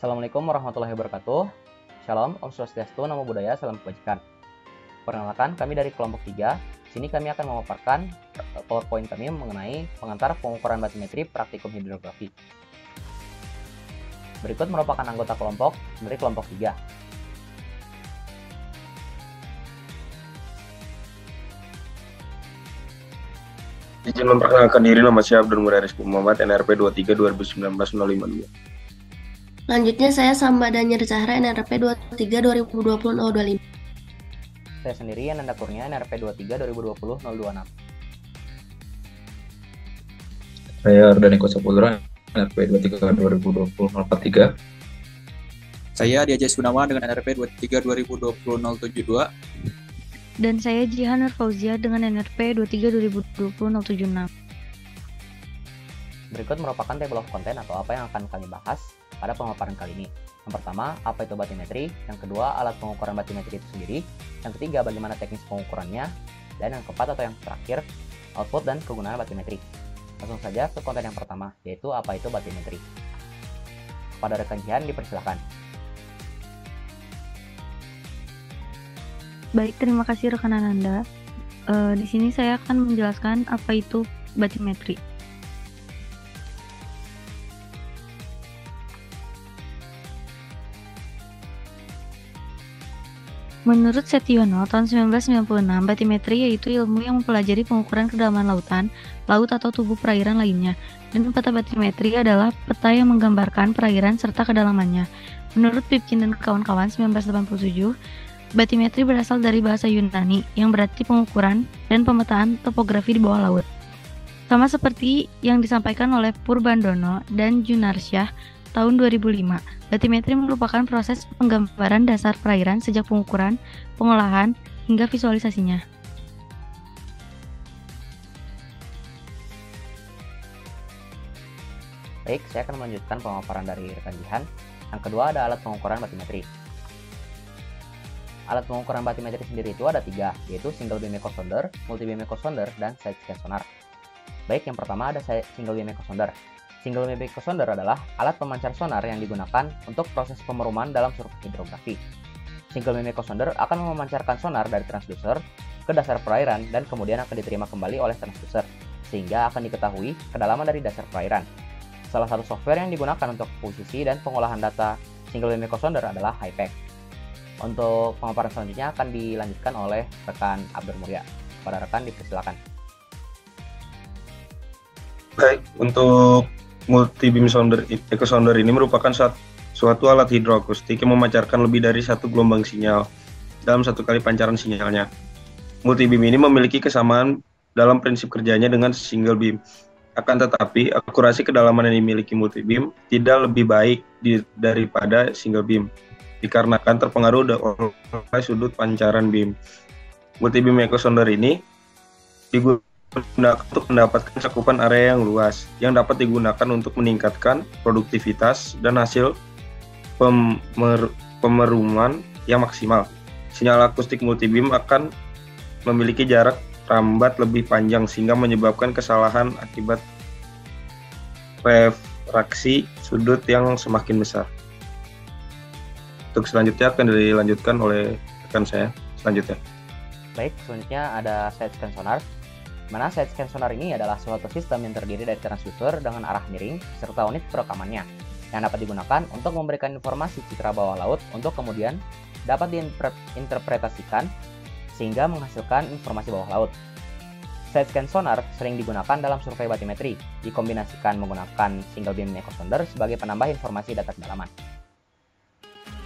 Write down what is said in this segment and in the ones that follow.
Assalamualaikum warahmatullahi wabarakatuh. Shalom, Om Swastiastu, Namo Buddhaya, Salam Kebajikan. Perkenalkan, kami dari kelompok 3. Sini kami akan memaparkan PowerPoint kami mengenai pengantar pengukuran batimetri praktikum hidrografi. Berikut merupakan anggota kelompok dari kelompok 3. Izin memperkenalkan diri, nama saya Abdul Muda Rizky Muhammad, NRP 23 2019 052. Selanjutnya saya Sambadanya Zahra, NRP 23 2020 025. Saya sendiri Ananda Kurnia, NRP 23 2020 026. Saya Ardaniko Saputra, NRP 23 2020 043. Saya Diajay Gunawan dengan NRP 23 2020 072. Dan saya Jihan Nur Fauzia dengan NRP 23 2020 076. Berikut merupakan table of content atau apa yang akan kami bahas pada pemaparan kali ini. Yang pertama, apa itu batimetri? Yang kedua, alat pengukuran batimetri itu sendiri. Yang ketiga, bagaimana teknis pengukurannya. Dan yang keempat atau yang terakhir, output dan kegunaan batimetri. Langsung saja ke konten yang pertama, yaitu apa itu batimetri. Pada rekan Jihan dipersilakan. Baik, terima kasih rekan Ananda. Di sini saya akan menjelaskan apa itu batimetri. Menurut Setiono tahun 1996, batimetri yaitu ilmu yang mempelajari pengukuran kedalaman lautan, laut atau tubuh perairan lainnya. Dan peta batimetri adalah peta yang menggambarkan perairan serta kedalamannya. Menurut Pipkin dan kawan-kawan 1987, batimetri berasal dari bahasa Yunani yang berarti pengukuran dan pemetaan topografi di bawah laut. Sama seperti yang disampaikan oleh Purbandono dan Junarsyah tahun 2005, batimetri merupakan proses penggambaran dasar perairan sejak pengukuran, pengolahan, hingga visualisasinya. Baik, saya akan melanjutkan pemaparan dari rekan Jihan. Yang kedua ada alat pengukuran batimetri. Alat pengukuran batimetri sendiri itu ada 3, yaitu single beam echo sounder, multi beam echo sounder, dan side scan sonar. Baik, yang pertama ada single beam echo sounder. Single beam echo sounder adalah alat pemancar sonar yang digunakan untuk proses pemeruman dalam survei hidrografi. Single beam echo sounder akan memancarkan sonar dari transducer ke dasar perairan dan kemudian akan diterima kembali oleh transducer, sehingga akan diketahui kedalaman dari dasar perairan. Salah satu software yang digunakan untuk posisi dan pengolahan data single beam echo sounder adalah HIPEC. Untuk pemaparan selanjutnya akan dilanjutkan oleh rekan Abdur Mulia. Pada rekan dipersilakan. Baik, untuk multi beam echo sounder ini merupakan suatu alat hidroakustik yang memancarkan lebih dari satu gelombang sinyal dalam satu kali pancaran sinyalnya. Multi beam ini memiliki kesamaan dalam prinsip kerjanya dengan single beam. Akan tetapi, akurasi kedalaman yang dimiliki multi beam tidak lebih baik daripada single beam, dikarenakan terpengaruh oleh sudut pancaran beam. Multi beam echo sounder ini digunakan untuk mendapatkan cakupan area yang luas, yang dapat digunakan untuk meningkatkan produktivitas dan hasil pemeruman yang maksimal. Sinyal akustik multibeam akan memiliki jarak rambat lebih panjang sehingga menyebabkan kesalahan akibat refraksi sudut yang semakin besar. Untuk selanjutnya akan dilanjutkan oleh rekan saya selanjutnya. Baik, selanjutnya ada side scan sonar. Mana side scan sonar ini adalah suatu sistem yang terdiri dari transducer dengan arah miring serta unit perekamannya yang dapat digunakan untuk memberikan informasi citra bawah laut untuk kemudian dapat diinterpretasikan sehingga menghasilkan informasi bawah laut. Side scan sonar sering digunakan dalam survei batimetri, dikombinasikan menggunakan single beam echo sounder sebagai penambah informasi data kedalaman.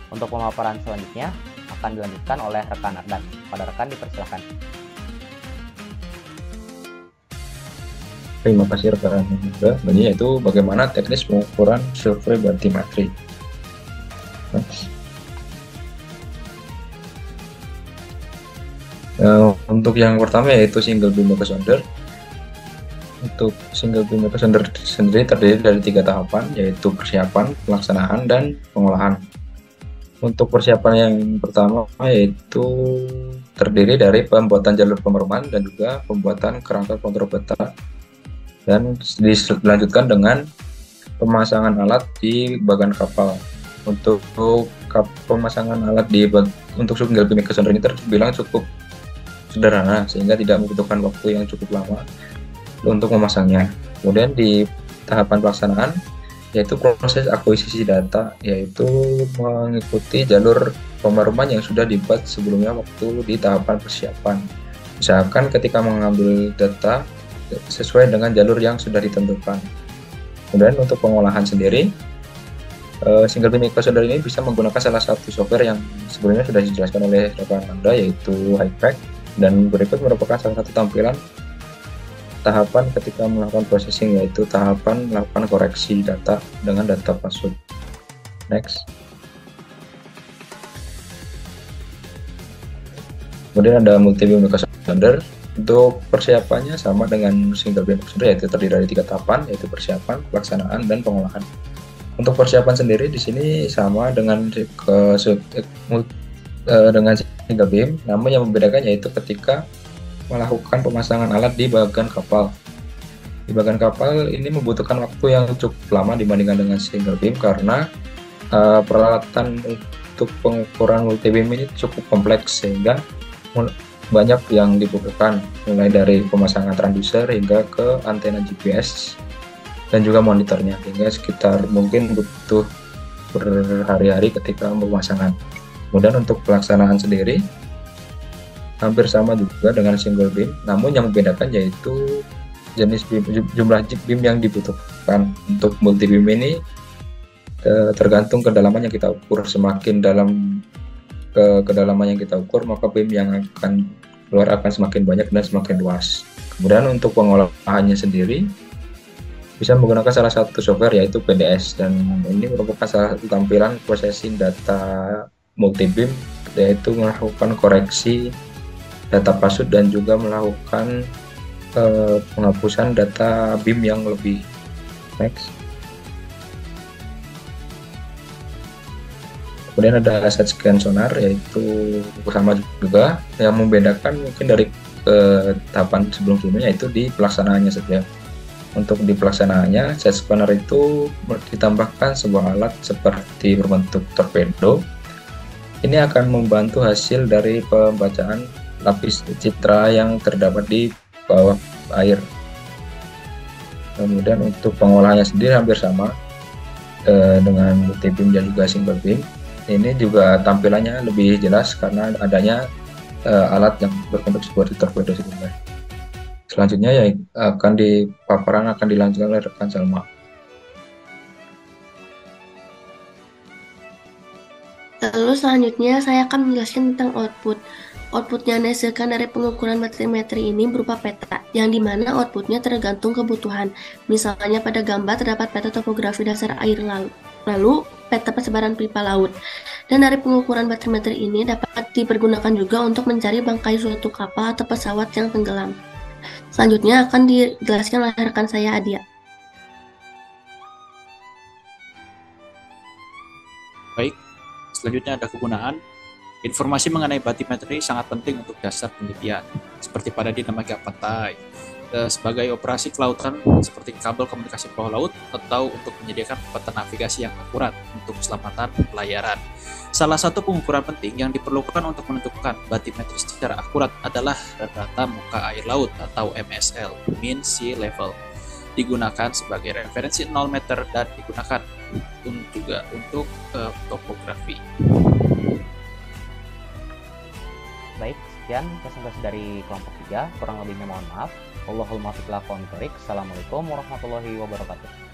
Untuk pemaparan selanjutnya akan dilanjutkan oleh rekan Ardan. Pada rekan dipersilakan. Terima kasih rekan juga. Ini yaitu bagaimana teknis pengukuran survei batimetri. Untuk yang pertama yaitu single beam echo sounder. Untuk single beam echo sounder sendiri terdiri dari 3 tahapan, yaitu persiapan, pelaksanaan, dan pengolahan. Untuk persiapan yang pertama yaitu terdiri dari pembuatan jalur pemeruman dan juga pembuatan kerangka kontrol peta, dan dilanjutkan dengan pemasangan alat di bagan kapal. Untuk pemasangan alat untuk single beam echo sounder ini terbilang cukup sederhana sehingga tidak membutuhkan waktu yang cukup lama untuk memasangnya. Kemudian di tahapan pelaksanaan yaitu proses akuisisi data, yaitu mengikuti jalur pemaruman yang sudah dibuat sebelumnya waktu di tahapan persiapan. Misalkan ketika mengambil data sesuai dengan jalur yang sudah ditentukan. Kemudian untuk pengolahan sendiri, single beam echo sounder ini bisa menggunakan salah satu software yang sebelumnya sudah dijelaskan oleh rekan Anda, yaitu HiPack, dan berikut merupakan salah satu tampilan tahapan ketika melakukan processing, yaitu tahapan melakukan koreksi data dengan data password. Next. Kemudian ada multi beam echo sounder. Untuk persiapannya sama dengan single beam echo sounder, yaitu terdiri dari 3 tahapan, yaitu persiapan, pelaksanaan, dan pengolahan. Untuk persiapan sendiri di sini sama dengan single beam, namun yang membedakan yaitu ketika melakukan pemasangan alat di bagian kapal. Di bagian kapal ini membutuhkan waktu yang cukup lama dibandingkan dengan single beam karena peralatan untuk pengukuran multi beam ini cukup kompleks sehingga banyak yang dibutuhkan, mulai dari pemasangan transducer hingga ke antena GPS dan juga monitornya, hingga sekitar mungkin butuh berhari-hari ketika pemasangan. Kemudian untuk pelaksanaan sendiri hampir sama juga dengan single beam, namun yang membedakan yaitu jenis beam, jumlah beam yang dibutuhkan. Untuk multi beam ini tergantung kedalaman yang kita ukur. Semakin dalam kedalaman yang kita ukur, maka beam yang akan keluar akan semakin banyak dan semakin luas. Kemudian untuk pengolahannya sendiri bisa menggunakan salah satu software, yaitu PDS, dan ini merupakan salah satu tampilan processing data multi beam, yaitu melakukan koreksi data password dan juga melakukan penghapusan data beam yang lebih. Next. Kemudian ada side scan sonar, yaitu sama juga, yang membedakan mungkin dari tahapan sebelumnya yaitu di pelaksanaannya saja. Untuk di pelaksanaannya, side scanner itu ditambahkan sebuah alat seperti berbentuk torpedo. Ini akan membantu hasil dari pembacaan lapis citra yang terdapat di bawah air. Kemudian untuk pengolahannya sendiri hampir sama dengan multi beam dan juga single beam. Ini juga tampilannya lebih jelas karena adanya alat yang berbentuk seperti torpedo sebelumnya. Selanjutnya ya paparan akan dilanjutkan oleh rekan Salma. Lalu selanjutnya saya akan menjelaskan tentang output. Output yang dihasilkan dari pengukuran batimetri ini berupa peta, yang dimana outputnya tergantung kebutuhan. Misalnya pada gambar terdapat peta topografi dasar air laut, lalu peta persebaran pipa laut. Dan dari pengukuran batimetri ini dapat dipergunakan juga untuk mencari bangkai suatu kapal atau pesawat yang tenggelam. Selanjutnya akan dijelaskan oleh rekan saya, Adia. Baik, selanjutnya ada kegunaan. Informasi mengenai batimetri sangat penting untuk dasar penelitian, seperti pada dinamika pantai, sebagai operasi kelautan seperti kabel komunikasi bawah laut, atau untuk menyediakan peta navigasi yang akurat untuk keselamatan pelayaran. Salah satu pengukuran penting yang diperlukan untuk menentukan batimetri secara akurat adalah data muka air laut atau MSL, mean sea level. Digunakan sebagai referensi 0 meter dan digunakan juga untuk topografi. Baik, sekian presentasi dari kelompok 3. Kurang lebihnya mohon maaf. Wallahul muwaffiq ila aqwamit thoriq. Assalamualaikum warahmatullahi wabarakatuh.